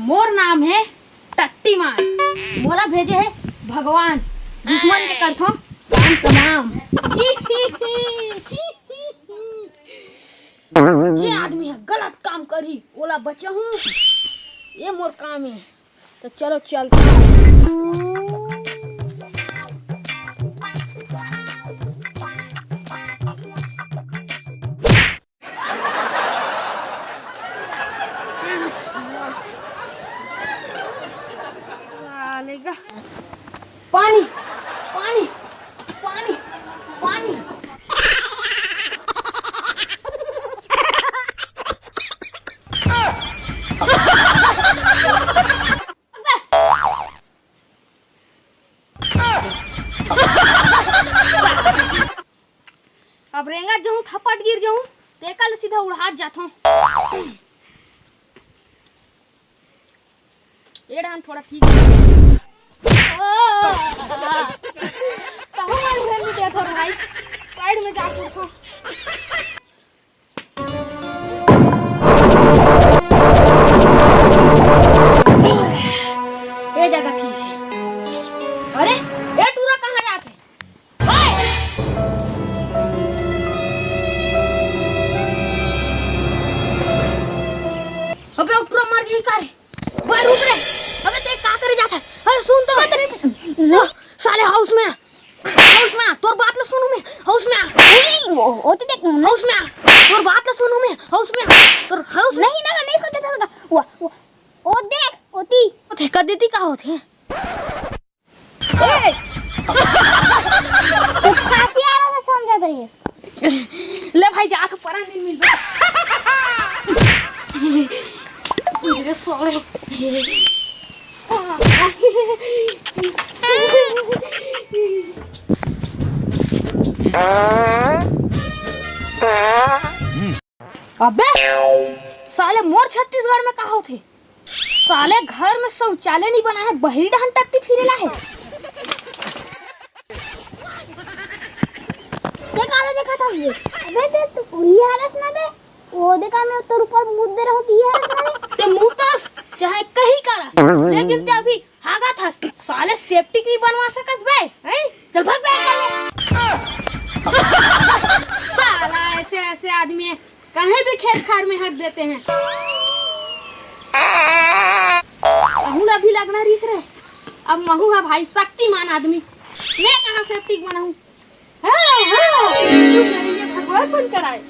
मोर नाम है टट्टीमान। मोला भेजे है भगवान दुश्मन के करथो काम तमाम। जे आदमी है गलत काम करी ओला बचाहूं, ये मोर काम है। तो चलो चलते। पानी पानी पानी पानी। अब रेंगा जाऊं थपट गिर जाऊं तो एकल सीधा उड़ा जाता। ये डान थोड़ा ठीक है। भाई साइड में जा पूछो। ये जगह ठीक है। अरे ये टूरा कहाँ जाते? अबे टूरा मर जाए का रे? भाई रुक रे। अबे ते का करे जाता है? अरे सुन तो साले हाउस में तोर बात ला सुनू मैं। हाउस में ओ तो देख हाउस में तोर बात ला सुनू मैं। हाउस में तोर हाउस नहीं सोचा ओ देख ओती थे कर देती का होते हैं। फांसी आ रहा था समझा दे। ले भाई जा तो परा नहीं मिल मेरे साले। अबे साले मोर छत्तीसगढ़ में कहा थे? साले घर में शौचालय नहीं बना है, बहरी डहन टट्टी फिरेला है। देखा था ये। अबे ते तू ही हरस ना बे। वो देखा मैं तोर ऊपर मुद्दे रहती है हरस ना ते मुतस चाहे कहीं करस, लेकिन ते अभी हागा था साले सेफ्टी नहीं बनवा सकस बे। हैं चल भाग बे। साला ऐसे आदमी है कहीं भी खेत खार में हक देते हैं। अहुला भी लगना रीस रहे। अब महू है भाई शक्तिमान आदमी, मैं कहाँ सेफ्टी बनाऊं? भगवान बन कर आए।